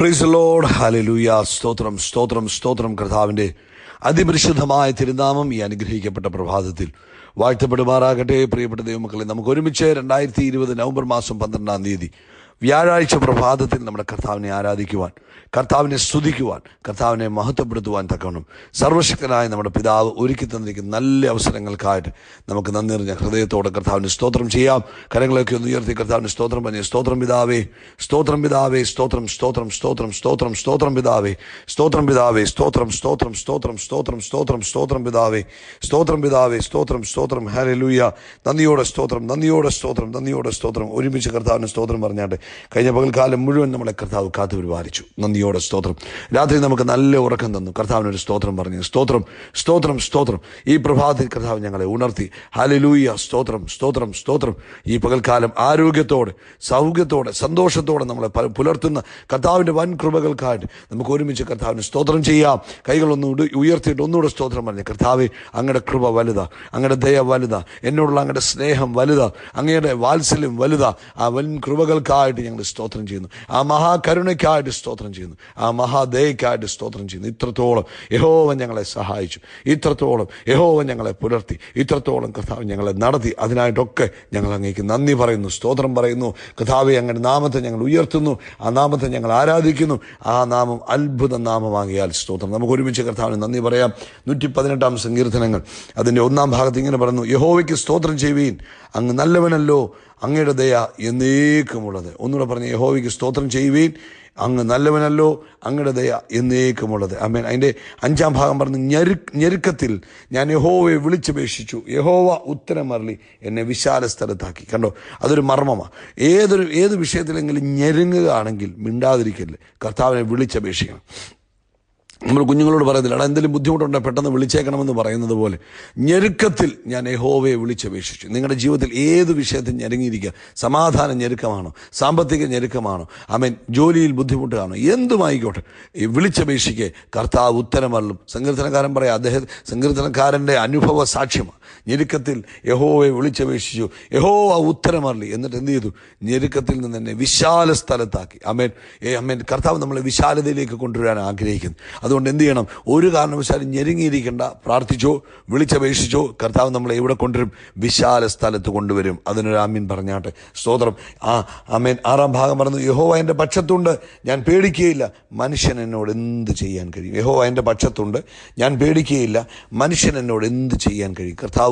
Praise the Lord. Hallelujah. സ്തോത്രം സ്തോത്രം സ്തോത്രം. കർത്താവിൻ്റെ അതിപരിശുദ്ധമായ തിരുനാമം ഈ അനുഗ്രഹിക്കപ്പെട്ട പ്രഭാതത്തിൽ വാഴ്ത്തപ്പെടുമാറാകട്ടെ. പ്രിയപ്പെട്ട ദൈവമക്കളെ, നമുക്ക് ഒരുമിച്ച് 2020 നവംബർ മാസം 12-ാം തീയതി വ്യാഴാഴ്ച പ്രഭാതത്തിൽ നമ്മുടെ കർത്താവിനെ ആരാധിക്കുവാൻ, കർത്താവിനെ സ്തുതിക്കുവാൻ, കർത്താവിനെ മഹത്വപ്പെടുത്തുവാൻ തക്കവണ്ണം സർവശക്തനായ നമ്മുടെ പിതാവ് ഒരുക്കി തന്നിരിക്കുന്ന നല്ല അവസരങ്ങൾക്കായിട്ട് നമുക്ക് നന്ദി നിറഞ്ഞ ഹൃദയത്തോടെ കർത്താവിന് സ്തോത്രം ചെയ്യാം. കരങ്ങളൊക്കെ ഒന്ന് ഉയർത്തി കർത്താവിന് സ്തോത്രം പറഞ്ഞ്, സ്തോത്രം പിതാവേ, സ്തോത്രം പിതാവേ, സ്തോത്രം സ്തോത്രം സ്തോത്രം സ്തോത്രം സ്തോത്രം പിതാവേ, സ്തോത്രം പിതാവേ, സ്തോത്രം സ്തോത്രം സ്തോത്രം സ്തോത്രം സ്തോത്രം സ്തോത്രം പിതാവേ, സ്തോത്രം പിതാവേ, സ്തോത്രം സ്തോത്രം. ഹല്ലേലൂയ. നന്ദിയോടെ സ്തോത്രം, നന്ദിയോടെ സ്തോത്രം, നന്ദിയോടെ സ്തോത്രം. ഒരുമിച്ച് കർത്താവിന് സ്തോത്രം പറഞ്ഞാട്ടെ. കഴിഞ്ഞ പകൽക്കാലം മുഴുവൻ നമ്മളെ കർത്താവ് കാത്തു പരിപാലിച്ചു. നന്ദിയോടെ സ്തോത്രം. രാത്രി നമുക്ക് നല്ല ഉറക്കം തന്നു. കർത്താവിനൊരു സ്തോത്രം പറഞ്ഞു. സ്തോത്രം സ്തോത്രം സ്തോത്രം. ഈ പ്രഭാതത്തിൽ കർത്താവ് ഞങ്ങളെ ഉണർത്തി. ഹല്ലേലൂയ. സ്തോത്രം സ്തോത്രം സ്തോത്രം. ഈ പകൽക്കാലം ആരോഗ്യത്തോടെ, സൗഖ്യത്തോടെ, സന്തോഷത്തോടെ നമ്മളെ പുലർത്തുന്ന കർത്താവിൻ്റെ വൻ കൃപകൾക്കായിട്ട് നമുക്ക് ഒരുമിച്ച് കർത്താവിന് സ്തോത്രം ചെയ്യാം. കൈകളൊന്ന് ഉയർത്തിയിട്ട് ഒന്നുകൂടെ സ്തോത്രം പറഞ്ഞു. കർത്താവേ, അങ്ങയുടെ കൃപ വലുതാ, അങ്ങയുടെ ദയ വലുതാ, എന്നോടുള്ള അങ്ങയുടെ സ്നേഹം വലുതാ, അങ്ങയുടെ വാത്സല്യം വലുതാ. ആ വൻ കൃപകൾക്കായിട്ട് ഞങ്ങൾ സ്തോത്രം ചെയ്യുന്നു. ആ മഹാകരുണയ്ക്കായിട്ട് സ്തോത്രം ചെയ്യുന്നു. ആ മഹാദയക്കായിട്ട് സ്തോത്രം ചെയ്യുന്നു. ഇത്രത്തോളം യഹോവ ഞങ്ങളെ സഹായിച്ചു, ഇത്രത്തോളം യഹോവ ഞങ്ങളെ പുലർത്തി, ഇത്രത്തോളം കർത്താവ് ഞങ്ങളെ നടത്തി. അതിനായിട്ടൊക്കെ ഞങ്ങൾ അങ്ങേക്ക് നന്ദി പറയുന്നു, സ്തോത്രം പറയുന്നു. കർത്താവെ, അങ്ങയുടെ നാമത്തെ ഞങ്ങൾ ഉയർത്തുന്നു, ആ നാമത്തെ ഞങ്ങൾ ആരാധിക്കുന്നു. ആ നാമം അത്ഭുത നാമമാകിയാൽ സ്തോത്രം. നമുക്ക് ഒരുമിച്ച് കർത്താവിന് നന്ദി പറയാം. 118-ാം സങ്കീർത്തനങ്ങൾ അതിൻ്റെ 1-ാം ഭാഗത്ത് ഇങ്ങനെ പറയുന്നു: യഹോവയ്ക്ക് സ്തോത്രം ചെയ്യുവീൻ, അങ്ങ് നല്ലവനല്ലോ, അങ്ങയുടെ ദയ എന്നേക്കുമുള്ളത്. ഒന്നുകൂടെ പറഞ്ഞ്, യഹോവയ്ക്ക് സ്തോത്രം ചെയ്യുവീൻ, അങ്ങ് നല്ലവനല്ലോ, അങ്ങയുടെ ദയ എന്നേക്കുമുള്ളത്. ആമേൻ. അതിൻ്റെ 5-ാം ഭാഗം പറഞ്ഞു: ഞെരുക്കത്തിൽ ഞാൻ യഹോവയെ വിളിച്ചപേക്ഷിച്ചു, യഹോവ ഉത്തരമരുളി എന്നെ വിശാല സ്ഥലത്താക്കി. കണ്ടോ, അതൊരു മർമ്മമാണ്. ഏത് വിഷയത്തിലെങ്കിലും ഞെരുങ്ങുകയാണെങ്കിൽ മിണ്ടാതിരിക്കല്ലേ, കർത്താവിനെ വിളിച്ചപേക്ഷിക്കണം. നമ്മൾ കുഞ്ഞുങ്ങളോട് പറയുന്നില്ല, അവിടെ എന്തെങ്കിലും ബുദ്ധിമുട്ടുണ്ടെങ്കിൽ പെട്ടെന്ന് വിളിച്ചേക്കണമെന്ന് പറയുന്നത് പോലെ ഞെരുക്കത്തിൽ ഞാൻ യഹോവയെ വിളിച്ചപേക്ഷിച്ചു. നിങ്ങളുടെ ജീവിതത്തിൽ ഏത് വിഷയത്തിൽ ഞെരുങ്ങിയിരിക്കുക, സമാധാന ഞെരുക്കമാണോ, സാമ്പത്തിക ഞെരുക്കമാണോ, ആമേൻ, ജോലിയിൽ ബുദ്ധിമുട്ടാണോ, എന്തുമായിക്കോട്ടെ, ഈ വിളിച്ചപേക്ഷിക്കെ കർത്താവ് ഉത്തരമരുളും. സങ്കീർത്തനക്കാരൻ പറയാം, സങ്കീർത്തനക്കാരൻ്റെ അനുഭവ സാക്ഷ്യമാണ്. ഞെരുക്കത്തിൽ യഹോവയെ വിളിച്ചപേക്ഷിച്ചു, യഹോവ ഉത്തരമരുളി. എന്നിട്ട് എന്ത് ചെയ്തു? ഞെരുക്കത്തിൽ നിന്ന് എന്നെ വിശാല സ്ഥലത്താക്കി. ആമേൻ. ആമേൻ. കർത്താവ് നമ്മളെ വിശാലതയിലേക്ക് കൊണ്ടുവരാൻ ആഗ്രഹിക്കുന്നു. അതുകൊണ്ട് എന്ത് ചെയ്യണം? ഒരു കാരണവശാലും ഞെരുങ്ങിയിരിക്കേണ്ട. പ്രാർത്ഥിച്ചോ, വിളിച്ചപേക്ഷിച്ചോ, കർത്താവ് നമ്മളെ എവിടെ കൊണ്ടുവരും? വിശാല സ്ഥലത്ത് കൊണ്ടുവരും. അതിനൊരു ആമീൻ പറഞ്ഞാട്ടെ. സ്തോത്രം. ആമേൻ. 6-ാം ഭാഗം പറഞ്ഞു: യഹോവ എൻ്റെ പക്ഷത്തുണ്ട്, ഞാൻ പേടിക്കുകയില്ല, മനുഷ്യൻ എന്നോട് എന്ത് ചെയ്യാൻ കഴിയും? യഹോവ എൻ്റെ പക്ഷത്തുണ്ട്, ഞാൻ പേടിക്കുകയില്ല, മനുഷ്യൻ എന്നോട് എന്ത് ചെയ്യാൻ കഴിയും? കർത്താവ്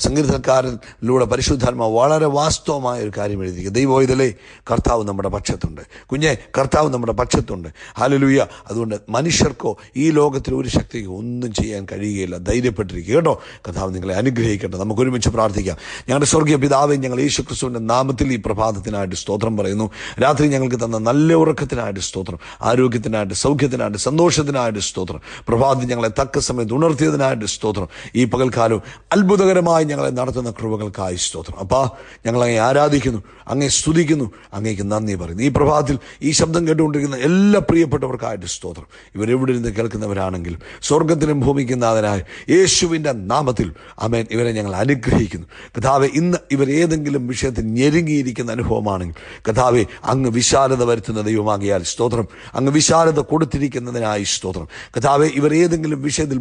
സങ്കീർത്തനക്കാരനിലൂടെ പരിശുദ്ധാത്മാവ് വളരെ വാസ്തവമായ ഒരു കാര്യം എഴുതിയിരിക്കുക. ദൈവോയിതലേ, കർത്താവ് നമ്മുടെ പക്ഷത്തുണ്ട്. കുഞ്ഞെ, കർത്താവ് നമ്മുടെ പക്ഷത്തുണ്ട്. ഹല്ലേലൂയ. അതുകൊണ്ട് മനുഷ്യർക്കോ ഈ ലോകത്തിൽ ഒരു ശക്തിക്കോ ഒന്നും ചെയ്യാൻ കഴിയുകയില്ല. ധൈര്യപ്പെട്ടിരിക്കുക കേട്ടോ. കർത്താവ് നിങ്ങളെ അനുഗ്രഹിക്കട്ടെ. നമുക്ക് ഒരുമിച്ച് പ്രാർത്ഥിക്കാം. ഞങ്ങളുടെ സ്വർഗീയ പിതാവേ, ഞങ്ങൾ യേശു ക്രിസ്തുവിൻ്റെ നാമത്തിൽ ഈ പ്രഭാതത്തിനായിട്ട് സ്തോത്രം പറയുന്നു. രാത്രി ഞങ്ങൾക്ക് തന്ന നല്ല ഉറക്കത്തിനായിട്ട് സ്തോത്രം, ആരോഗ്യത്തിനായിട്ട്, സൗഖ്യത്തിനായിട്ട്, സന്തോഷത്തിനായിട്ട് സ്തോത്രം. പ്രഭാതത്തിൽ ഞങ്ങളെ തക്ക സമയത്ത് ഉണർത്തിയതിനായിട്ട് സ്തോത്രം. ഈ പകൽക്കാലവും അത്ഭുതകരമായി ഞങ്ങളെ നടത്തുന്ന കൃപകൾക്കായി സ്തോത്രം. അപ്പാ, ഞങ്ങളങ്ങേ ആരാധിക്കുന്നു, അങ്ങേ സ്തുതിക്കുന്നു, അങ്ങേക്ക് നന്ദി പറയുന്നു. ഈ പ്രഭാതത്തിൽ ഈ ശബ്ദം കേട്ടുകൊണ്ടിരിക്കുന്ന എല്ലാ പ്രിയപ്പെട്ടവർക്കായിട്ട് സ്തോത്രം. ഇവരെവിടെ ഇരുന്ന് കേൾക്കുന്നവരാണെങ്കിലും സ്വർഗത്തിലും ഭൂമിക്കും നാഥനായ യേശുവിൻ്റെ നാമത്തിൽ ആമേൻ, ഇവരെ ഞങ്ങൾ അനുഗ്രഹിക്കുന്നു. കർത്താവേ, ഇന്ന് ഇവർ ഏതെങ്കിലും വിഷയത്തിൽ ഞെരുങ്ങിയിരിക്കുന്ന അനുഭവമാണെങ്കിൽ കർത്താവേ, അങ്ങ് വിശാലത വരുത്തുന്ന ദൈവമാകിയാൽ സ്തോത്രം. അങ്ങ് വിശാലത കൊടുത്തിരിക്കുന്നതിനായി സ്തോത്രം. കർത്താവേ, ഇവർ ഏതെങ്കിലും വിഷയത്തിൽ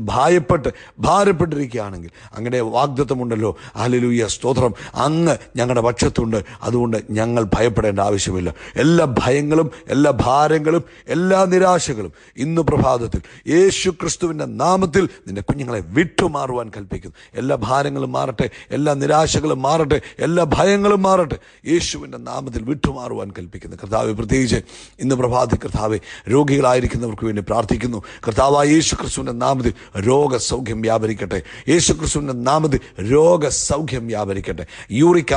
ഭാരപ്പെട്ടിരിക്കുകയാണെങ്കിൽ അങ്ങയുടെ വാഗ്ദത്തമുണ്ടല്ലോ. ഹല്ലേലൂയ. സ്തോത്രം. അങ്ങ് ഞങ്ങളുടെ പക്ഷത്തുണ്ട്. അതുകൊണ്ട് ഞങ്ങൾ ഭയപ്പെടേണ്ട ആവശ്യമില്ല. എല്ലാ ഭയങ്ങളും, എല്ലാ ഭാരങ്ങളും, എല്ലാ നിരാശകളും ഇന്ന് പ്രഭാതത്തിൽ യേശു ക്രിസ്തുവിൻ്റെ നാമത്തിൽ നിന്റെ കുഞ്ഞുങ്ങളെ വിട്ടുമാറുവാൻ കൽപ്പിക്കുന്നു. എല്ലാ ഭാരങ്ങളും മാറട്ടെ, എല്ലാ നിരാശകളും മാറട്ടെ, എല്ലാ ഭയങ്ങളും മാറട്ടെ. യേശുവിൻ്റെ നാമത്തിൽ വിട്ടുമാറുവാൻ കൽപ്പിക്കുന്നു. കർത്താവെ, പ്രത്യേകിച്ച് ഇന്ന് പ്രഭാതത്തിൽ കർത്താവെ, രോഗികളായിരിക്കുന്നവർക്ക് വേണ്ടി പ്രാർത്ഥിക്കുന്നു. കർത്താവായ യേശു ക്രിസ്തുവിൻ്റെ നാമത്തിൽ രോഗസൗഖ്യം വ്യാപരിക്കട്ടെ. യേശു ക്രിസ്തുവിൻ്റെ നാമത്തിൽ രോഗസൗഖ്യം വ്യാപരിക്കട്ടെ. യൂറിക്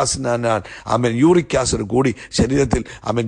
ആസിഡ് കൂടി ശരീരത്തിൽ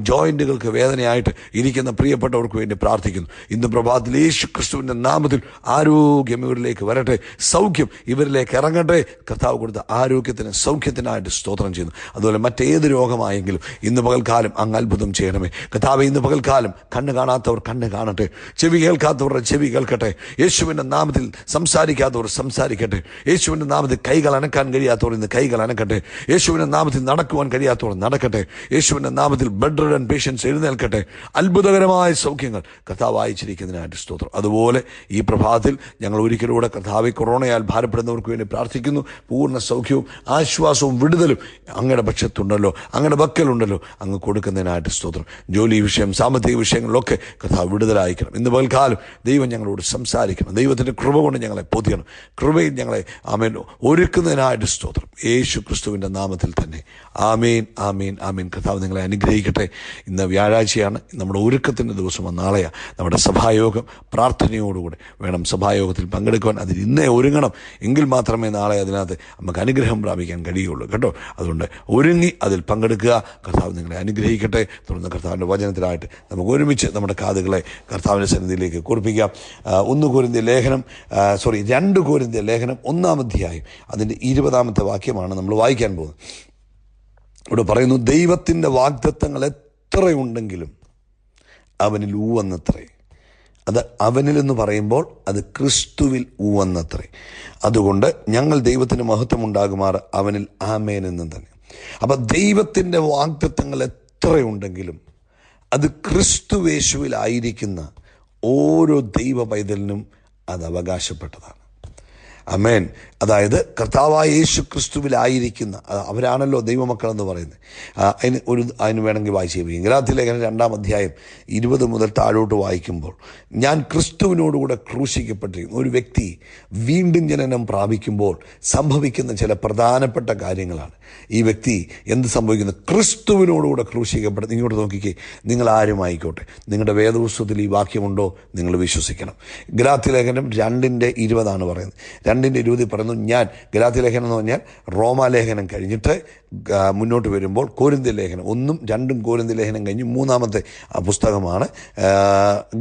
ജോയിന്റുകൾക്ക് വേദനയായിട്ട് ഇരിക്കുന്ന പ്രിയപ്പെട്ടവർക്ക് വേണ്ടി പ്രാർത്ഥിക്കുന്നു. ഇന്ന് പ്രഭാതത്തിൽ യേശു ക്രിസ്തുവിൻ്റെ നാമത്തിൽ ആരോഗ്യം ഇവരിലേക്ക് വരട്ടെ, സൗഖ്യം ഇവരിലേക്ക് ഇറങ്ങട്ടെ. കർത്താവ് കൊടുത്ത ആരോഗ്യത്തിന് സൗഖ്യത്തിനായിട്ട് സ്തോത്രം ചെയ്യുന്നു. അതുപോലെ മറ്റേത് രോഗമായെങ്കിലും ഇന്ന് പകൽക്കാലം അങ്ങ് അത്ഭുതം ചെയ്യണമേ കർത്താവേ. ഇന്ന് പകൽക്കാലം കണ്ണ് കാണാത്തവർ കണ്ണ് കാണട്ടെ, ചെവി കേൾക്കാത്തവരുടെ ചെവി കേൾക്കട്ടെ, യേശുവിൻ്റെ നാമത്തിൽ സംസാരിക്കാത്തവർ സംസാരിക്കട്ടെ, യേശുവിൻ്റെ നാമത്തിൽ കൈകൾ അനക്കാൻ കഴിയാത്തവർ ഇന്ന് കൈകൾ അനക്കട്ടെ, യേശുവിൻ്റെ നാമത്തിൽ നടക്കുവാൻ കഴിയാത്തവർ നടക്കട്ടെ, യേശുവിൻ്റെ നാമത്തിൽ ബെഡ് റിഡൻ പേഷ്യൻസ് എഴുന്നേൽക്കട്ടെ. അത്ഭുതകരമായ സൗഖ്യങ്ങൾ കർത്താവ് അയച്ചിരിക്കുന്നതിനായിട്ട് സ്തോത്രം. അതുപോലെ ഈ പ്രഭാതത്തിൽ ഞങ്ങൾ ഒരിക്കലൂടെ കർത്താവെ കൊറോണയാൽ ഭാരപ്പെടുന്നവർക്ക് വേണ്ടി പ്രാർത്ഥിക്കുന്നു. പൂർണ്ണ സൗഖ്യവും ആശ്വാസവും വിടുതലും അങ്ങയുടെ പക്ഷത്തുണ്ടല്ലോ, അങ്ങയുടെ പക്കലുണ്ടല്ലോ, അങ്ങ് കൊടുക്കുന്നതിനായിട്ട് സ്തോത്രം. ജോലി വിഷയം, സാമ്പത്തിക വിഷയങ്ങളിലൊക്കെ കർത്താവ് വിടുതലായിരിക്കണം. ഇന്ന് പകൽക്കാലം ദൈവം ഞങ്ങളോട് സംസാരിക്കണം. ദൈവത്തിൻ്റെ കൃപ കൊണ്ട് ഞങ്ങളെ പൊതിയണം. കൃപയിൽ ഞങ്ങളെ ആമേൻ ഒരുക്കുന്നതിനായിട്ട് സ്തോത്രം. യേശു ക്രിസ്തുവിൻ്റെ നാമത്തിൽ തന്നെ ആമേൻ, ആമേൻ, ആമേൻ. കർത്താവ് നിങ്ങളെ അനുഗ്രഹിക്കട്ടെ. ഇന്ന് വ്യാഴാഴ്ചയാണ്, നമ്മുടെ ഒരുക്കത്തിൻ്റെ ദിവസമാണ്. നാളെയാണ് നമ്മുടെ സഭായോഗം. പ്രാർത്ഥനയോടുകൂടെ വേണം സഭായോഗത്തിൽ പങ്കെടുക്കുവാൻ. അതിൽ ഇന്നേ ഒരുങ്ങണം, എങ്കിൽ മാത്രമേ നാളെ അതിനകത്ത് നമുക്ക് അനുഗ്രഹം പ്രാപിക്കാൻ കഴിയുള്ളൂ കേട്ടോ. അതുകൊണ്ട് ഒരുങ്ങി അതിൽ പങ്കെടുക്കുക. കർത്താവ് നിങ്ങളെ അനുഗ്രഹിക്കട്ടെ. തുടർന്ന് കർത്താവിൻ്റെ വചനത്തിനായിട്ട് നമുക്ക് ഒരുമിച്ച് നമ്മുടെ കാതുകളെ കർത്താവിൻ്റെ സന്നിധിയിലേക്ക് കുറിപ്പിക്കാം. 2 കൊരിന്ത്യർ ലേഖനം 1-ാം അധ്യായം അതിൻ്റെ 20-ാമത്തെ വാക്യമാണ് നമ്മൾ വായിക്കാൻ പോകുന്നത്. ഇവിടെ പറയുന്നു, ദൈവത്തിൻ്റെ വാഗ്ദത്തങ്ങൾ എത്രയുണ്ടെങ്കിലും അവനിൽ ഊവന്നത്രേ. അത് അവനിൽ എന്ന് പറയുമ്പോൾ അത് ക്രിസ്തുവിൽ ഊവന്നത്രേ. അതുകൊണ്ട് ഞങ്ങൾ ദൈവത്തിന് മഹത്വം ഉണ്ടാകുമാർ അവനിൽ ആമേൻ എന്നും തന്നെ. അപ്പം ദൈവത്തിൻ്റെ വാഗ്ദത്തങ്ങൾ എത്രയുണ്ടെങ്കിലും അത് ക്രിസ്തുവേശുവിലായിരിക്കുന്ന ഓരോ ദൈവ പൈതലിനും അത് അവകാശപ്പെട്ടതാണ്. ആമേൻ. അതായത് കർത്താവായ യേശു ക്രിസ്തുവിലായിരിക്കുന്ന അവരാണല്ലോ ദൈവമക്കളെന്ന് പറയുന്നത്. അതിന് വേണമെങ്കിൽ വായിച്ചു കഴിയും. ഗലാത്യ ലേഖനം 2-ാം അധ്യായം 20 മുതൽ താഴോട്ട് വായിക്കുമ്പോൾ, ഞാൻ ക്രിസ്തുവിനോടുകൂടെ ക്രൂശിക്കപ്പെട്ടിരിക്കുന്നു. ഒരു വ്യക്തി വീണ്ടും ജനനം പ്രാപിക്കുമ്പോൾ സംഭവിക്കുന്ന ചില പ്രധാനപ്പെട്ട കാര്യങ്ങളാണ്. ഈ വ്യക്തി എന്ത് സംഭവിക്കുന്നു? ക്രിസ്തുവിനോടുകൂടെ ക്രൂശിക്കപ്പെടുന്നു. ഇങ്ങോട്ട് നോക്കിക്കേ, നിങ്ങൾ ആരുമായിക്കോട്ടെ, നിങ്ങളുടെ വേദപുസ്തകത്തിൽ ഈ വാക്യമുണ്ടോ നിങ്ങൾ വിശ്വസിക്കണം. ഗലാത്യ ലേഖനം 2:20 പറയുന്നത്. 2:20 പറയുന്നു, ഞാൻ ഗലാത്യ ലേഖനം എന്ന് പറഞ്ഞാൽ റോമാലേഖനം കഴിഞ്ഞിട്ട് മുന്നോട്ട് വരുമ്പോൾ കൊരിന്ത്യർ ലേഖനം 1-ഉം 2-ഉം കൊരിന്ത്യർ ലേഖനം കഴിഞ്ഞ് 3-ാമത്തെ പുസ്തകമാണ്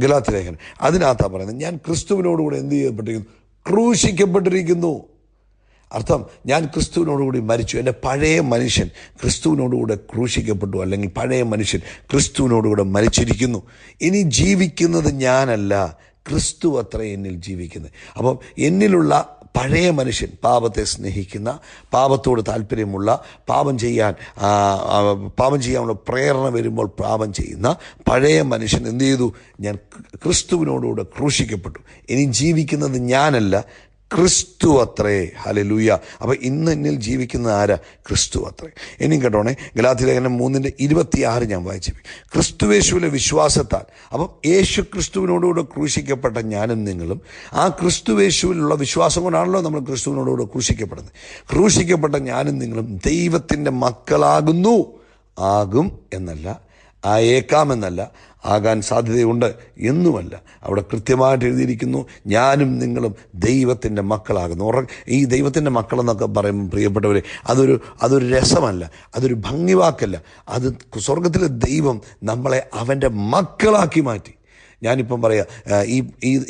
ഗലാത്യ ലേഖനം. അതിനകത്താണ് പറയുന്നത്, ഞാൻ ക്രിസ്തുവിനോടുകൂടെ എന്ത് ചെയ്യപ്പെട്ടിരിക്കുന്നു? ക്രൂശിക്കപ്പെട്ടിരിക്കുന്നു. അർത്ഥം, ഞാൻ ക്രിസ്തുവിനോടുകൂടി മരിച്ചു. എൻ്റെ പഴയ മനുഷ്യൻ ക്രിസ്തുവിനോടുകൂടെ ക്രൂശിക്കപ്പെട്ടു, അല്ലെങ്കിൽ പഴയ മനുഷ്യൻ ക്രിസ്തുവിനോടുകൂടെ മരിച്ചിരിക്കുന്നു. ഇനി ജീവിക്കുന്നത് ഞാനല്ല, ക്രിസ്തു അത്ര എന്നിൽ ജീവിക്കുന്നത്. അപ്പം എന്നിലുള്ള പഴയ മനുഷ്യൻ, പാപത്തെ സ്നേഹിക്കുന്ന, പാപത്തോട് താല്പര്യമുള്ള, പാപം ചെയ്യാനുള്ള പ്രേരണ വരുമ്പോൾ പാപം ചെയ്യുന്ന പഴയ മനുഷ്യൻ എന്ത് ചെയ്തു? ഞാൻ ക്രിസ്തുവിനോടുകൂടെ ക്രൂശിക്കപ്പെട്ടു. ഇനി ജീവിക്കുന്നത് ഞാനല്ല, ക്രിസ്തു അത്രേ. ഹല്ലേലൂയ. അപ്പം ഇന്ന് എന്നിൽ ജീവിക്കുന്ന ആരാ? ക്രിസ്തു അത്രേ. ഇനിയും കേട്ടോണേ, ഗലാത്യ ലേഖനം 3:26 ഞാൻ വായിച്ചു. ക്രിസ്തുവേശുവിലെ വിശ്വാസത്താൽ, അപ്പം യേശു ക്രിസ്തുവിനോടുകൂടെ ക്രൂശിക്കപ്പെട്ട ഞാനും നിങ്ങളും ആ ക്രിസ്തുവേശുവിലുള്ള വിശ്വാസം കൊണ്ടാണല്ലോ നമ്മൾ ക്രിസ്തുവിനോടുകൂടെ ക്രൂശിക്കപ്പെടുന്നത്. ക്രൂശിക്കപ്പെട്ട ഞാനും നിങ്ങളും ദൈവത്തിൻ്റെ മക്കളാകുന്നു. ആകും എന്നല്ല, ആയേക്കാമെന്നല്ല, ആകാൻ സാധ്യതയുണ്ട് എന്നുമല്ല. അവിടെ കൃത്യമായിട്ട് എഴുതിയിരിക്കുന്നു, ഞാനും നിങ്ങളും ദൈവത്തിൻ്റെ മക്കളാകുന്നു. ഈ ദൈവത്തിൻ്റെ മക്കളെന്നൊക്കെ പറയുമ്പോൾ പ്രിയപ്പെട്ടവരെ, അതൊരു രസമല്ല, അതൊരു ഭംഗിവാക്കല്ല. അത് സ്വർഗത്തിലെ ദൈവം നമ്മളെ അവൻ്റെ മക്കളാക്കി മാറ്റി. ഞാനിപ്പം പറയാം,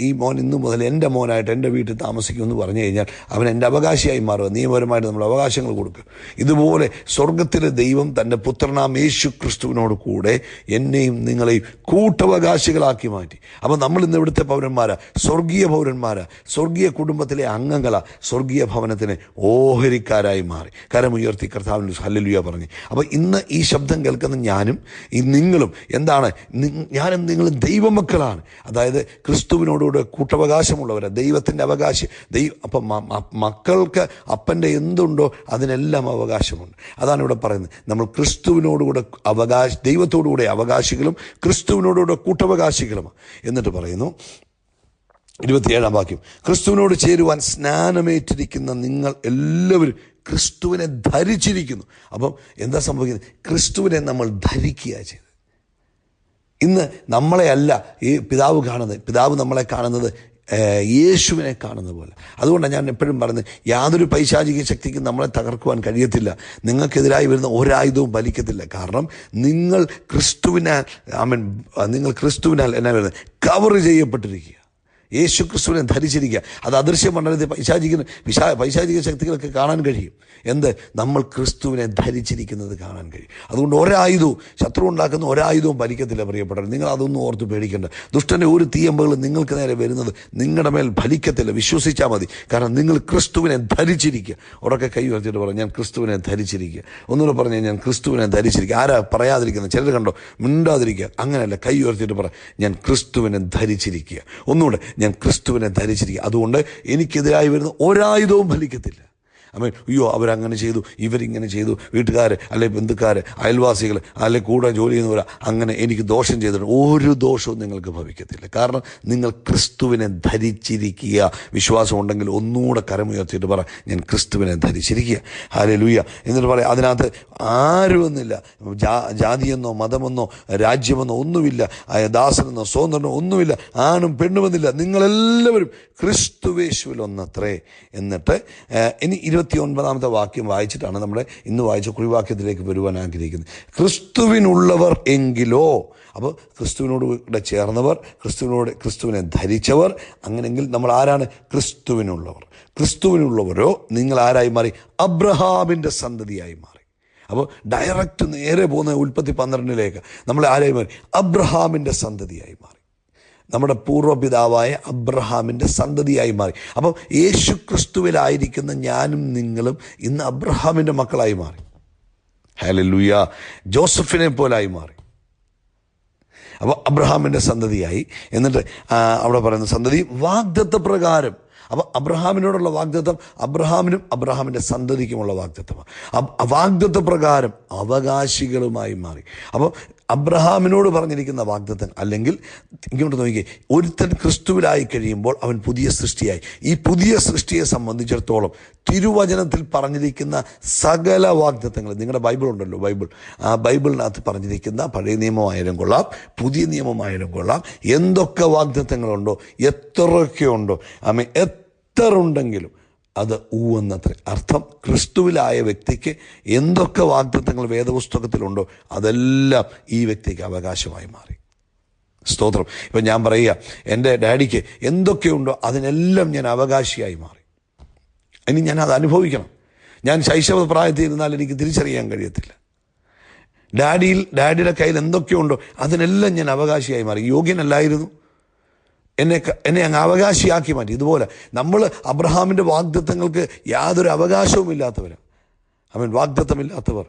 ഈ മോൻ ഇന്നു മുതൽ എൻ്റെ മോനായിട്ട് എൻ്റെ വീട്ടിൽ താമസിക്കുമെന്ന് പറഞ്ഞു കഴിഞ്ഞാൽ അവൻ എൻ്റെ അവകാശിയായി മാറുക. നിയമപരമായിട്ട് നമ്മൾ അവകാശങ്ങൾ കൊടുക്കുക. ഇതുപോലെ സ്വർഗത്തിലെ ദൈവം തൻ്റെ പുത്രനാം യേശു ക്രിസ്തുവിനോട് കൂടെ എന്നെയും നിങ്ങളെയും കൂട്ടവകാശികളാക്കി മാറ്റി. അപ്പം നമ്മൾ ഇന്ന് ഇവിടുത്തെ പൗരന്മാരാ, സ്വർഗീയ പൗരന്മാരാ, സ്വർഗീയ കുടുംബത്തിലെ അംഗങ്ങളാ, സ്വർഗീയ ഭവനത്തിന് ഓഹരിക്കാരായി മാറി. കരമുയർത്തി കർത്താവിന് ഹല്ലേലൂയ പറഞ്ഞ്. അപ്പം ഇന്ന് ഈ ശബ്ദം കേൾക്കുന്ന ഞാനും ഈ നിങ്ങളും എന്താണ്? ഞാനും നിങ്ങളും ദൈവമക്കൾ. അതായത് ക്രിസ്തുവിനോടുകൂടെ കൂട്ടവകാശമുള്ളവരാണ്, ദൈവത്തിൻ്റെ അവകാശി. അപ്പം മക്കൾക്ക് അപ്പൻ്റെ എന്തുണ്ടോ അതിനെല്ലാം അവകാശമുണ്ട്. അതാണ് ഇവിടെ പറയുന്നത്. നമ്മൾ ക്രിസ്തുവിനോടുകൂടെ ദൈവത്തോടുകൂടെ അവകാശികളും ക്രിസ്തുവിനോടുകൂടെ കൂട്ടവകാശികളുമാണ്. എന്നിട്ട് പറയുന്നു 27-ാം വാക്യം, ക്രിസ്തുവിനോട് ചേരുവാൻ സ്നാനമേറ്റിരിക്കുന്ന നിങ്ങൾ എല്ലാവരും ക്രിസ്തുവിനെ ധരിച്ചിരിക്കുന്നു. അപ്പം എന്താ സംഭവിക്കുന്നത്? ക്രിസ്തുവിനെ നമ്മൾ ധരിക്കുക ചെയ്ത്. ഇന്ന് നമ്മളെ അല്ല ഈ പിതാവ് കാണുന്നത്, പിതാവ് നമ്മളെ കാണുന്നത് യേശുവിനെ കാണുന്ന പോലെ. അതുകൊണ്ടാണ് ഞാൻ എപ്പോഴും പറയുന്നത്, യാതൊരു പൈശാചിക ശക്തിക്കും നമ്മളെ തകർക്കുവാൻ കഴിയത്തില്ല. നിങ്ങൾക്കെതിരായി വരുന്ന ഒരായുധവും ഫലിക്കത്തില്ല. കാരണം നിങ്ങൾ ക്രിസ്തുവിനാൽ എന്നാ വരുന്നത്? കവർ ചെയ്യപ്പെട്ടിരിക്കുക. യേശു ക്രിസ്തുവിനെ ധരിച്ചിരിക്കുക. അത് അദൃശ്യ മണ്ഡലത്തിൽ പൈശാചിക ശക്തികളൊക്കെ കാണാൻ കഴിയും. എന്ത്? നമ്മൾ ക്രിസ്തുവിനെ ധരിച്ചിരിക്കുന്നത് കാണാൻ കഴിയും. അതുകൊണ്ട് ഒരായുധവും, ശത്രു ഉണ്ടാക്കുന്ന ഒരായുധവും ഫലിക്കത്തില്ല പ്രിയപ്പെട്ടവർ. നിങ്ങൾ അതൊന്നും ഓർത്ത് പേടിക്കേണ്ട. ദുഷ്ടൻ്റെ ഒരു തീയമ്പുകൾ നിങ്ങൾക്ക് നേരെ വരുന്നത് നിങ്ങളുടെ മേൽ ഫലിക്കത്തില്ല. വിശ്വസിച്ചാൽ മതി. കാരണം നിങ്ങൾ ക്രിസ്തുവിനെ ധരിച്ചിരിക്കുക. ഉറക്കെ കൈ ഉയർത്തിയിട്ട് പറഞ്ഞു, ഞാൻ ക്രിസ്തുവിനെ ധരിച്ചിരിക്കുക. ഒന്നുകൂടെ പറഞ്ഞാൽ, ഞാൻ ക്രിസ്തുവിനെ ധരിച്ചിരിക്കുക. ആരാ പറയാതിരിക്കുന്നത്? ചിലർ കണ്ടോ മിണ്ടാതിരിക്കുക. അങ്ങനെയല്ല, കൈ ഉയർത്തിയിട്ട് പറ, ഞാൻ ക്രിസ്തുവിനെ ധരിച്ചിരിക്കുക. ഒന്നുകൂടെ, ഞാൻ ക്രിസ്തുവിനെ ധരിച്ചിരിക്കുക. അതുകൊണ്ട് എനിക്കെതിരായി വരുന്ന ഒരായുധവും ഫലിക്കത്തില്ല. അയ്യോ അവരങ്ങനെ ചെയ്തു, ഇവരിങ്ങനെ ചെയ്തു, വീട്ടുകാർ അല്ലെ ബന്ധുക്കാർ, അയൽവാസികൾ അല്ലെ കൂടെ ജോലി ചെയ്യുന്നവർ അങ്ങനെ എനിക്ക് ദോഷം ചെയ്തിട്ട് ഒരു ദോഷവും നിങ്ങൾക്ക് ഭവിക്കത്തില്ല. കാരണം നിങ്ങൾ ക്രിസ്തുവിനെ ധരിച്ചിരിക്കുക. വിശ്വാസം ഉണ്ടെങ്കിൽ ഒന്നുകൂടെ കരമുയർത്തിയിട്ട് പറ, ഞാൻ ക്രിസ്തുവിനെ ധരിച്ചിരിക്കുക. ഹല്ലേലൂയ. എന്നിട്ട് പറയാം, അതിനകത്ത് ആരുമെന്നില്ല, ജാതിയെന്നോ മതമെന്നോ രാജ്യമെന്നോ ഒന്നുമില്ല, ദാസനെന്നോ സ്വതന്ത്രനോ ഒന്നുമില്ല, ആണും പെണ്ണുമെന്നില്ല, നിങ്ങളെല്ലാവരും ക്രിസ്തുവേശുവിൽ ഒന്നത്രേ. എന്നിട്ട് ഇനി 29-ാമത്തെ വാക്യം വായിച്ചിട്ടാണ് നമ്മുടെ ഇന്ന് വായിച്ച കുറിവാക്യത്തിലേക്ക് വരുവാൻ ആഗ്രഹിക്കുന്നത്. ക്രിസ്തുവിനുള്ളവർ എങ്കിലോ, അപ്പോൾ ക്രിസ്തുവിനോട് കൂടെ ചേർന്നവർ, ക്രിസ്തുവിനെ ധരിച്ചവർ. അങ്ങനെങ്കിൽ നമ്മൾ ആരാണ്? ക്രിസ്തുവിനുള്ളവർ. ക്രിസ്തുവിനുള്ളവരോ നിങ്ങൾ ആരായി മാറി? അബ്രഹാമിൻ്റെ സന്തതിയായി മാറി. അപ്പോൾ ഡയറക്റ്റ് നേരെ പോകുന്ന ഉൽപ്പത്തി 12 നമ്മൾ ആരായി മാറി? അബ്രഹാമിൻ്റെ സന്തതിയായി മാറി. നമ്മുടെ പൂർവ്വപിതാവായ അബ്രഹാമിൻ്റെ സന്തതിയായി മാറി. അപ്പം യേശു ക്രിസ്തുവിലായിരിക്കുന്ന ഞാനും നിങ്ങളും ഇന്ന് അബ്രഹാമിൻ്റെ മക്കളായി മാറി. ഹല്ലേലൂയ. ജോസഫിനെ പോലായി മാറി. അപ്പോൾ അബ്രഹാമിൻ്റെ സന്തതിയായി. എന്നിട്ട് അവിടെ പറയുന്ന സന്തതി വാഗ്ദത്ത പ്രകാരം. അപ്പോൾ അബ്രഹാമിനോടുള്ള വാഗ്ദത്തം അബ്രഹാമിനും അബ്രഹാമിൻ്റെ സന്തതിക്കുമുള്ള വാഗ്ദത്തമാണ്. വാഗ്ദത്ത പ്രകാരം അവകാശികളുമായി മാറി. അപ്പോൾ അബ്രഹാമിനോട് പറഞ്ഞിരിക്കുന്ന വാഗ്ദത്തം, അല്ലെങ്കിൽ ഇങ്ങോട്ട് നോക്കിയേ, ഒരുത്തൻ ക്രിസ്തുവിലായി കഴിയുമ്പോൾ അവൻ പുതിയ സൃഷ്ടിയായി. ഈ പുതിയ സൃഷ്ടിയെ സംബന്ധിച്ചിടത്തോളം തിരുവചനത്തിൽ പറഞ്ഞിരിക്കുന്ന സകല വാഗ്ദത്തങ്ങൾ, നിങ്ങളുടെ ബൈബിൾ ഉണ്ടല്ലോ, ആ ബൈബിളിനകത്ത് പറഞ്ഞിരിക്കുന്ന പഴയ നിയമമായാലും കൊള്ളാം, പുതിയ നിയമമായാലും കൊള്ളാം, എന്തൊക്കെ വാഗ്ദത്തങ്ങളുണ്ടോ, എത്രയൊക്കെ ഉണ്ടോ, എത്ര ഉണ്ടെങ്കിലും അത് ഊവെന്നത്ര അർത്ഥം. ക്രിസ്തുവിലായ വ്യക്തിക്ക് എന്തൊക്കെ വാഗ്ദത്തങ്ങൾ വേദപുസ്തകത്തിലുണ്ടോ അതെല്ലാം ഈ വ്യക്തിക്ക് അവകാശമായി മാറി. സ്തോത്രം. ഇപ്പം ഞാൻ പറയുക, എൻ്റെ ഡാഡിക്ക് എന്തൊക്കെയുണ്ടോ അതിനെല്ലാം ഞാൻ അവകാശിയായി മാറി. ഇനി ഞാൻ അത് അനുഭവിക്കണം. ഞാൻ ശൈശവ പ്രായത്തിൽ ഇരുന്നാൽ എനിക്ക് തിരിച്ചറിയാൻ കഴിയത്തില്ല. ഡാഡിയുടെ കയ്യിൽ എന്തൊക്കെയുണ്ടോ അതിനെല്ലാം ഞാൻ അവകാശിയായി മാറി. യോഗ്യനല്ലായിരുന്നു, എന്നെ അങ്ങ് അവകാശിയാക്കി മാറ്റി. ഇതുപോലെ നമ്മൾ അബ്രഹാമിൻ്റെ വാഗ്ദത്തങ്ങൾക്ക് യാതൊരു അവകാശവും ഇല്ലാത്തവരാണ്. വാഗ്ദത്തമില്ലാത്തവർ,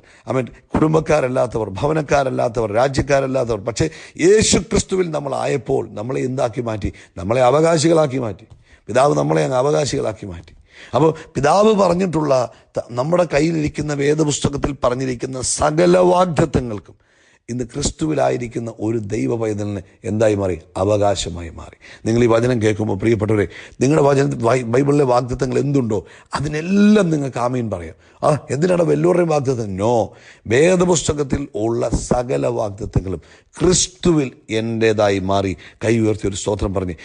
കുടുംബക്കാരല്ലാത്തവർ, ഭവനക്കാരല്ലാത്തവർ, രാജ്യക്കാരല്ലാത്തവർ. പക്ഷേ യേശു ക്രിസ്തുവിൽ നമ്മളായപ്പോൾ നമ്മളെ എന്താക്കി മാറ്റി? നമ്മളെ അവകാശികളാക്കി മാറ്റി. പിതാവ് നമ്മളെ അങ്ങ് അവകാശികളാക്കി മാറ്റി. അപ്പോൾ പിതാവ് പറഞ്ഞിട്ടുള്ള, നമ്മുടെ കയ്യിലിരിക്കുന്ന വേദപുസ്തകത്തിൽ പറഞ്ഞിരിക്കുന്ന സകല വാഗ്ദത്തങ്ങൾക്കും ഇന്ന് ക്രിസ്തുവിലായിരിക്കുന്ന ഒരു ദൈവ പൈതലിന് എന്തായി മാറി? അവകാശമായി മാറി. നിങ്ങൾ ഈ വചനം കേൾക്കുമ്പോൾ പ്രിയപ്പെട്ടവരെ, നിങ്ങളുടെ ബൈബിളിലെ വാഗ്ദത്തങ്ങൾ എന്തുണ്ടോ അതിനെല്ലാം നിങ്ങൾക്ക് ആമീൻ പറയാം. എന്തിനാണ് എല്ലാവരുടെയും വാഗ്ദത്തം? നോ, വേദപുസ്തകത്തിൽ ഉള്ള സകല വാഗ്ദത്തങ്ങളും ക്രിസ്തുവിൽ എൻ്റേതായി മാറി. കൈ ഉയർത്തി ഒരു സ്തോത്രം പറഞ്ഞ്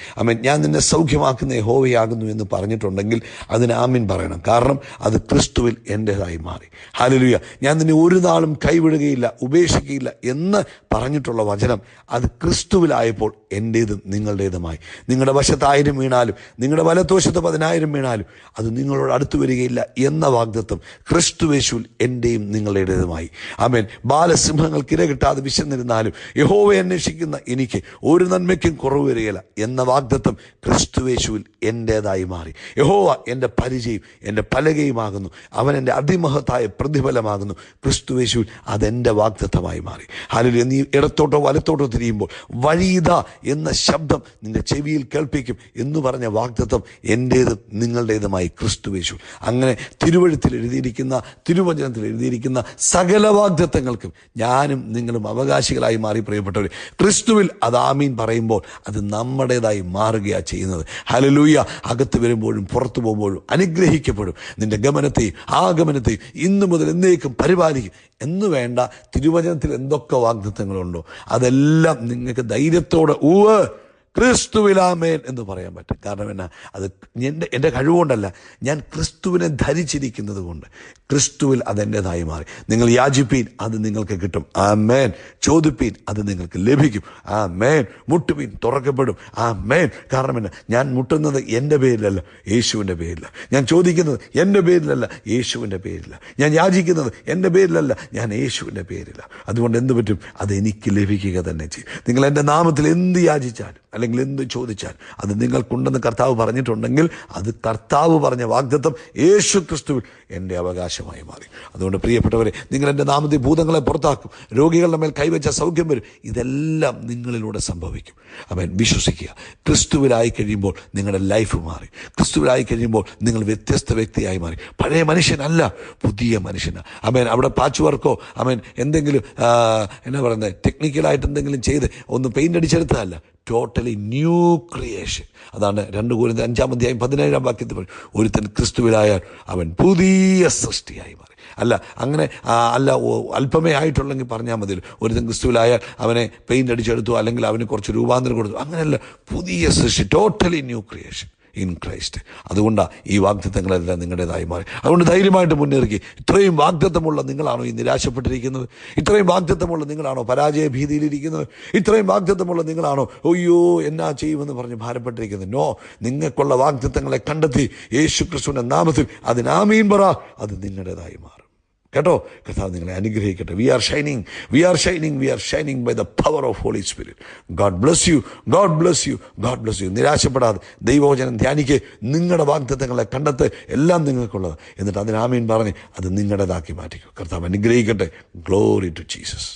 ഞാൻ നിന്നെ സൗഖ്യമാക്കുന്ന യഹോവയാകുന്നു എന്ന് പറഞ്ഞിട്ടുണ്ടെങ്കിൽ അതിന് ആമീൻ പറയണം. കാരണം അത് ക്രിസ്തുവിൽ എൻ്റേതായി മാറി. ഹല്ലേലൂയ. ഞാൻ നിന്നെ ഒരു നാളും കൈവിടുകയില്ല, ഉപേക്ഷിക്കുകയില്ല എന്ന് പറഞ്ഞിട്ടുള്ള വചനം അത് ക്രിസ്തുവിലായപ്പോൾ എൻ്റേതും നിങ്ങളുടേതുമായി. നിങ്ങളുടെ വശത്ത് 1000 വീണാലും നിങ്ങളുടെ വലത്തുവശത്ത് 10,000 വീണാലും അത് നിങ്ങളോട് അടുത്തു വരികയില്ല എന്ന വാഗ്ദത്തം ക്രിസ്തുവേശുവിൽ എൻ്റെയും നിങ്ങളുടേതുമായി. ആമേൻ. ബാലസിംഹങ്ങൾക്ക് ഇര കിട്ടാതെ വിശന്നിരുന്നാലും യഹോവയെ അന്വേഷിക്കുന്ന എനിക്ക് ഒരു നന്മയ്ക്കും കുറവ് വരികയില്ല എന്ന വാഗ്ദത്തം ക്രിസ്തുവേശുവിൽ എൻ്റേതായി മാറി. യഹോവ എൻ്റെ പരിചയം എൻ്റെ പലകയുമാകുന്നു, അവൻ എൻ്റെ അതിമഹത്തായ പ്രതിഫലമാകുന്നു. ക്രിസ്തുവേശുവിൽ അതെൻ്റെ വാഗ്ദത്തമായി മാറി. ഹല്ലേലൂയ. നീ ഇടത്തോട്ടോ വലത്തോട്ടോ തിരിയുമ്പോൾ വഴിയിതാ എന്ന ശബ്ദം നിന്റെ ചെവിയിൽ കേൾപ്പിക്കും എന്ന് പറഞ്ഞ വാഗ്ദത്തം എൻ്റേതും നിങ്ങളുടേതുമായി ക്രിസ്തുവേശുവിൽ. അങ്ങനെ തിരുവചനത്തിൽ എഴുതിയിരിക്കുന്ന സകല വാഗ്ദത്തങ്ങൾക്കും ഞാനും നിങ്ങളും അവകാശികളായി മാറി. പ്രിയപ്പെട്ടവർ, ക്രിസ്തുവിൽ അത് ആമീൻ പറയുമ്പോൾ അത് നമ്മുടേതായി മാറുകയാണ് ചെയ്യുന്നത്. ഹല്ലേലൂയ. അകത്ത് വരുമ്പോഴും പുറത്തു പോകുമ്പോഴും അനുഗ്രഹിക്കപ്പെടും. നിന്റെ ഗമനത്തെയും ആഗമനത്തെയും ഇന്നു മുതൽ എന്നേക്കും പരിപാലിക്കും എന്ന് വേണ്ട. തിരുവചനത്തിൽ എന്തൊക്കെ വാഗ്ദത്തങ്ങളുണ്ടോ അതെല്ലാം നിങ്ങൾക്ക് ധൈര്യത്തോടെ ക്രിസ്തുവിൽ ആമേൻ എന്ന് പറയാൻ പറ്റും. കാരണം എന്നാ, അത് എൻ്റെ കഴിവുകൊണ്ടല്ല, ഞാൻ ക്രിസ്തുവിനെ ധരിച്ചിരിക്കുന്നത് കൊണ്ട് ക്രിസ്തുവിൽ അതെൻ്റെതായി മാറി. നിങ്ങൾ യാചിപ്പീൻ, അത് നിങ്ങൾക്ക് കിട്ടും. ആമേൻ. ചോദിപ്പീൻ, അത് നിങ്ങൾക്ക് ലഭിക്കും. ആമേൻ. മുട്ടുവീൻ, തുറക്കപ്പെടും. ആമേൻ. കാരണം എന്നാ, ഞാൻ മുട്ടുന്നത് എൻ്റെ പേരിലല്ല, യേശുവിൻ്റെ പേരില്ല. ഞാൻ ചോദിക്കുന്നത് എൻ്റെ പേരിലല്ല, യേശുവിൻ്റെ പേരില്ല. ഞാൻ യാചിക്കുന്നത് എൻ്റെ പേരിലല്ല, ഞാൻ യേശുവിൻ്റെ പേരില്ല. അതുകൊണ്ട് എന്ത് പറ്റും? അത് എനിക്ക് ലഭിക്കുക തന്നെ ചെയ്യും. നിങ്ങൾ എൻ്റെ നാമത്തിൽ എന്ത് യാചിച്ചാലും അല്ലെങ്കിൽ എന്ത് ചോദിച്ചാലും അത് നിങ്ങൾക്കുണ്ടെന്ന് കർത്താവ് പറഞ്ഞിട്ടുണ്ടെങ്കിൽ അത് കർത്താവ് പറഞ്ഞ വാഗ്ദത്തം യേശു ക്രിസ്തുവിൽ എൻ്റെ അവകാശമായി മാറി. അതുകൊണ്ട് പ്രിയപ്പെട്ടവരെ, നിങ്ങൾ എൻ്റെ നാമത്തിൽ ഭൂതങ്ങളെ പുറത്താക്കും, രോഗികളുടെ മേൽ കൈവച്ച സൗഖ്യം വരും. ഇതെല്ലാം നിങ്ങളിലൂടെ സംഭവിക്കും. അവൻ വിശ്വസിക്കുക. ക്രിസ്തുവിലായി കഴിയുമ്പോൾ നിങ്ങളുടെ ലൈഫ് മാറി. ക്രിസ്തുവിലായി കഴിയുമ്പോൾ നിങ്ങൾ വ്യത്യസ്ത വ്യക്തിയായി മാറി. പഴയ മനുഷ്യനല്ല, പുതിയ മനുഷ്യനാണ്. അവൻ അവിടെ പാച്ച് വർക്കോ എന്തെങ്കിലും എന്നാ പറയുന്നത്, ടെക്നിക്കലായിട്ട് എന്തെങ്കിലും ചെയ്ത് ഒന്ന് പെയിൻ്റ് അടിച്ചെടുത്തതല്ല. Totally new creation. അതാണ് 2 Corinthians 5:17 ഒരുത്തൻ ക്രിസ്തുവിലായാൽ അവൻ പുതിയ സൃഷ്ടിയായി മാറി. അല്ല അങ്ങനെ അല്ല അല്പമേ ആയിട്ടുള്ളെങ്കിൽ പറഞ്ഞാൽ മതി. ഒരുത്തൻ ക്രിസ്തുവിലായാൽ അവനെ പെയിൻ്റ് അടിച്ചെടുത്തു അല്ലെങ്കിൽ അവന് കുറച്ച് രൂപാന്തരം കൊടുത്തു. അങ്ങനെയല്ല, പുതിയ സൃഷ്ടി, totally new creation in Christ. അതുകൊണ്ടാണ് ഈ വാഗ്ദത്തങ്ങളെല്ലാം നിങ്ങളുടേതായി മാറി. അതുകൊണ്ട് ധൈര്യമായിട്ട് മുന്നേറി. ഇത്രയും വാഗ്ദത്തമുള്ള നിങ്ങളാണോ ഈ നിരാശപ്പെട്ടിരിക്കുന്നത്? ഇത്രയും വാഗ്ദത്തമുള്ള നിങ്ങളാണോ പരാജയ ഭീതിയിലിരിക്കുന്നത്? ഇത്രയും വാഗ്ദത്തമുള്ള നിങ്ങളാണോ അയ്യോ എന്നാ ചെയ്യുമെന്ന് പറഞ്ഞ് ഭാരപ്പെട്ടിരിക്കുന്നത്? നോ, നിങ്ങൾക്കുള്ള വാഗ്ദത്തങ്ങളെ കണ്ടെത്തി യേശു ക്രിസ്തുവിന്റെ നാമത്തിൽ അതിന് ആമീൻ പറ. അത് നിങ്ങളുടേതായി മാറും. കേട്ടോ? കർത്താവ് നിങ്ങളെ അനുഗ്രഹിക്കട്ടെ. We are shining by the power of Holy Spirit. God bless you, God bless you, God bless you. നിരാശപ്പെടാതെ ദൈവവചനം ധ്യാനിക്ക്, നിങ്ങളുടെ വാഗ്ദത്തങ്ങളെ കണ്ടെത്ത്, എല്ലാം നിങ്ങൾക്കുള്ളത്. എന്നിട്ട് അതിന് ആമീൻ പറഞ്ഞ് അത് നിങ്ങളുടേതാക്കി മാറ്റിക്കും. കർത്താവ് അനുഗ്രഹിക്കട്ടെ. Glory to Jesus.